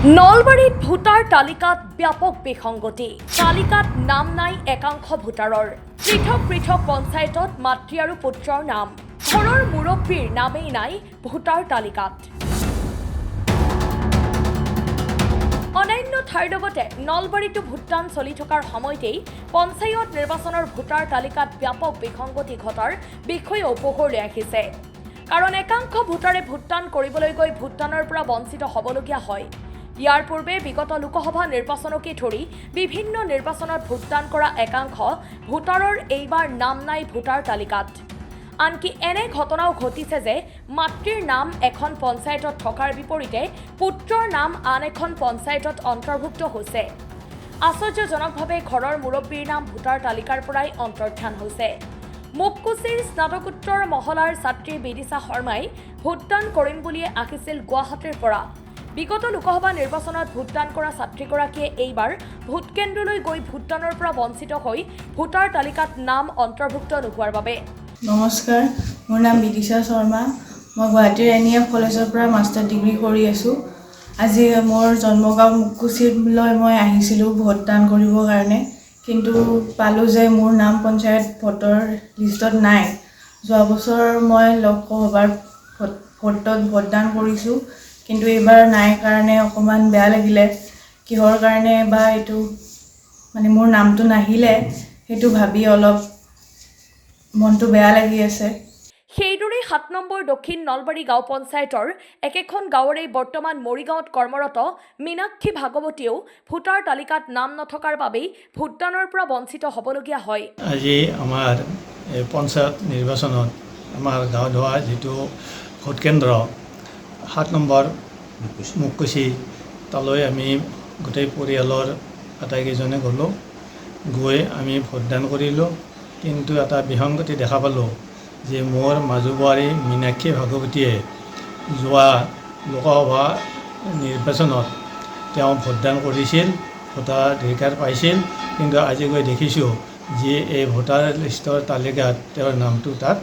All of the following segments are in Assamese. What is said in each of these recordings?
নলবাৰীত ভোটাৰ তালিকাত ব্যাপক বিসংগতি। তালিকাত নাম নাই একাংশ ভোটাৰৰ। পৃথক পৃথক পঞ্চায়তত মাতৃ আৰু পুত্ৰৰ নাম, ঘৰৰ মুৰব্বীৰ নামেই নাই ভোটাৰ তালিকাত। অন্যান্য ঠাইৰ লগতে নলবাৰীতো ভোটদান চলি থকাৰ সময়তেই পঞ্চায়ত নিৰ্বাচনৰ ভোটাৰ তালিকাত ব্যাপক বিসংগতি ঘটাৰ বিষয়ে পোহৰলৈ আহিছে। কাৰণ একাংশ ভোটাৰে ভোটদান কৰিবলৈ গৈ ভোটদানৰ পৰা বঞ্চিত হ'বলগীয়া হয়। ইয়াৰ পূৰ্বে বিগত লোকসভা নিৰ্বাচনকে ধৰি বিভিন্ন নিৰ্বাচনত ভোটদান কৰা একাংশ ভোটাৰৰ এইবাৰ নাম নাই ভোটাৰ তালিকাত। আনকি এনে ঘটনাও ঘটিছে যে মাতৃৰ নাম এখন পঞ্চায়তত থকাৰ বিপৰীতে পুত্ৰৰ নাম আন এখন পঞ্চায়তত অন্তৰ্ভুক্ত হৈছে। আশ্চৰ্যজনকভাৱে ঘৰৰ মুৰব্বীৰ নাম ভোটাৰ তালিকাৰ পৰাই অন্তৰ্ধান হৈছে। মুকুচিৰ স্নাতকোত্তৰ মহলাৰ ছাত্ৰী বিদিশা শৰ্মাই ভোটদান কৰিম বুলিয়ে আহিছিল গুৱাহাটীৰ পৰা। বিগত লোকসভা নিৰ্বাচনত ভোটদান কৰা ছাত্ৰীগৰাকীয়ে এইবাৰ ভোটকেন্দ্ৰলৈ গৈ ভোটদানৰ পৰা বঞ্চিত হৈ ভোটাৰ তালিকাত নাম অন্তৰ্ভুক্ত নোহোৱাৰ বাবে। নমস্কাৰ, মোৰ নাম বিদিশা শৰ্মা। মই গুৱাহাটীৰ NEF কলেজৰ পৰা মাষ্টাৰ ডিগ্ৰী কৰি আছোঁ। আজি মোৰ জন্মগাঁও মুকুচিলৈ মই আহিছিলোঁ ভোটদান কৰিবৰ কাৰণে, কিন্তু পালোঁ যে মোৰ নাম পঞ্চায়ত ভোটৰ লিষ্টত নাই। যোৱা বছৰ মই লোকসভাৰ ভোটত ভোটদান কৰিছোঁ, কিন্তু এইবাৰ নাই কাৰণে অকণমান বেয়া লাগিলে। কিহৰ কাৰণে বা এইটো মোৰ নামটো নাহিলে সেইটো ভাবি অলপ মনটো বেয়া লাগি আছে। সেইদৰে ৭ নম্বৰ দক্ষিণ নলবাৰী গাঁও পঞ্চায়তৰ একেখন গাঁৱৰে বৰ্তমান মৰিগাঁৱত কৰ্মৰত মীনাক্ষী ভাগৱতীয়েও ভোটাৰ তালিকাত নাম নথকাৰ বাবেই ভোটদানৰ পৰা বঞ্চিত হ'বলগীয়া হয়। আজি আমাৰ পঞ্চায়ত নিৰ্বাচনত আমাৰ গাঁৱত হোৱা যিটো ভোটকেন্দ্ৰ ৭ নম্বৰ মুকুচি, তালৈ আমি গোটেই পৰিয়ালৰ আটাইকেইজনে গ'লোঁ। গৈ আমি ভোটদান কৰিলোঁ, কিন্তু এটা বিসংগতি দেখা পালোঁ যে মোৰ মাজু বোৱাৰী মীনাক্ষী ভাগৱতীয়ে যোৱা লোকসভা নিৰ্বাচনত তেওঁ ভোটদান কৰিছিল, ভোটাধিকাৰ পাইছিল, কিন্তু আজি গৈ দেখিছোঁ যে এই ভোটাৰ লিষ্টৰ তালিকাত তেওঁৰ নামটো তাত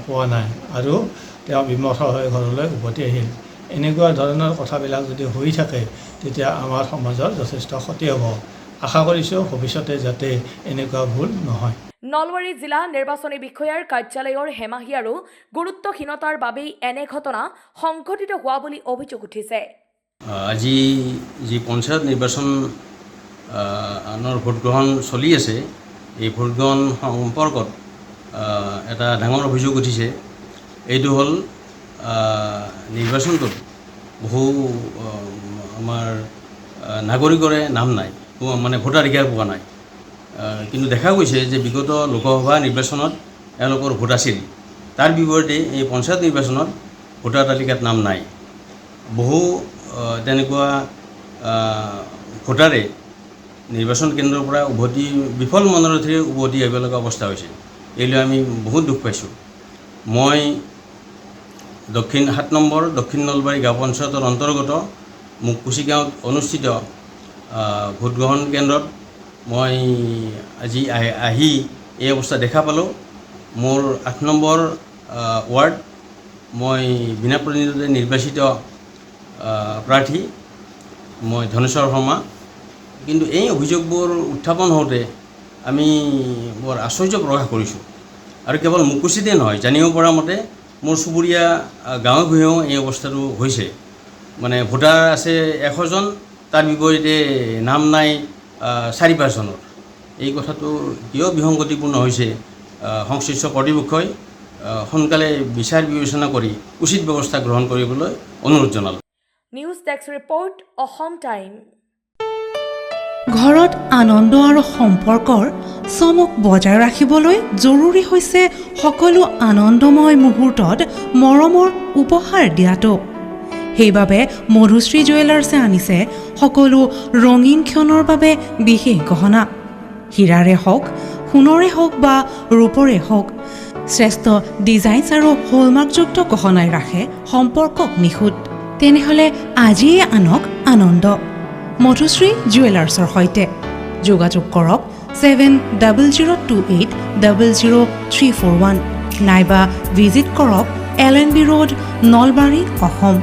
পোৱা নাই আৰু তেওঁ বিমৰ্ষ হৈ ঘৰলৈ উভতি আহিল। এনেকুৱা ধৰণৰ কথাবিলাক যদি হৈ থাকে তেতিয়া আমাৰ সমাজৰ যথেষ্ট ক্ষতি হ'ব। আশা কৰিছোঁ ভৱিষ্যতে যাতে এনেকুৱা ভুল নহয়। নলবাৰী জিলা নিৰ্বাচনী বিষয়াৰ কাৰ্যালয়ৰ হেমাহি আৰু গুৰুত্বহীনতাৰ বাবেই এনে ঘটনা সংঘটিত হোৱা বুলি অভিযোগ উঠিছে। আজি যি পঞ্চায়ত নিৰ্বাচনৰ ভোটগ্ৰহণ চলি আছে, এই ভোটগ্ৰহণ সম্পৰ্কত এটা ডাঙৰ অভিযোগ উঠিছে। এইটো হ'ল নিৰ্বাচনটোত বহু আমাৰ নাগৰিকৰে নাম নাই, ভোটাধিকাৰ পোৱা নাই। কিন্তু দেখা গৈছে যে বিগত লোকসভা নিৰ্বাচনত এওঁলোকৰ ভোট আছিল, তাৰ বিপৰীতে এই পঞ্চায়ত নিৰ্বাচনত ভোটাৰ তালিকাত নাম নাই। বহু তেনেকুৱা ভোটাৰে নিৰ্বাচন কেন্দ্ৰৰ পৰা বিফল মনোৰথেৰে উভতি আহিব লগা অৱস্থা হৈছে। এইলৈ আমি বহুত দুখ পাইছোঁ। মই ৭ নম্বৰ দক্ষিণ নলবাৰী গাঁও পঞ্চায়তৰ অন্তৰ্গত মুকুচি গাঁৱত অনুষ্ঠিত ভোটগ্ৰহণ কেন্দ্ৰত মই আজি আহি এই অৱস্থা দেখা পালোঁ। মোৰ ৮ নম্বৰ ৱাৰ্ড, মই বিনা প্ৰতিনিধিত্বৰে নিৰ্বাচিত প্ৰাৰ্থী, মই ধনেশ্বৰ শৰ্মা। কিন্তু এই অভিযোগবোৰ উত্থাপন হওঁতে আমি বৰ আশ্চৰ্য প্ৰকাশ কৰিছোঁ। আৰু কেৱল মুকুচিতে নহয়, জানিব পৰা মতে মোৰ চুবুৰীয়া গাঁৱে ভূঞেও এই অৱস্থাটো হৈছে। ভোটাৰ আছে ১০০ জন, তাৰ বিপৰীতে নাম নাই ৪-৫ জনৰ। এই কথাটো কিয় বিসংগতিপূৰ্ণ হৈছে, সংশ্লিষ্ট কৰ্তৃপক্ষই সোনকালে বিচাৰ বিবেচনা কৰি উচিত ব্যৱস্থা গ্ৰহণ কৰিবলৈ অনুৰোধ জনালোঁ। News desk report, Assam time. ঘৰত আনন্দ আৰু সম্পৰ্কৰ চমক বজাই ৰাখিবলৈ জৰুৰী হৈছে সকলো আনন্দময় মুহূৰ্তত মৰমৰ উপহাৰ দিয়াটো। সেইবাবে মধুশ্ৰী জুৱেলাৰ্ছে আনিছে সকলো ৰঙীন ক্ষণৰ বাবে বিশেষ গহনা। হীৰাৰে হওক, সোণৰে হওক বা ৰূপৰে হওক, শ্ৰেষ্ঠ ডিজাইনছ আৰু হলমাৰ্কযুক্ত গহনাই ৰাখে সম্পৰ্কক নিখুঁত। তেনেহ'লে আজিয়ে আনক আনন্দ মধুশ্ৰী জুৱেলাৰ্ছৰ সৈতে। যোগাযোগ কৰক 7002800341 নাইবা ভিজিট কৰক LNB ৰোড, নলবাৰী, অসম।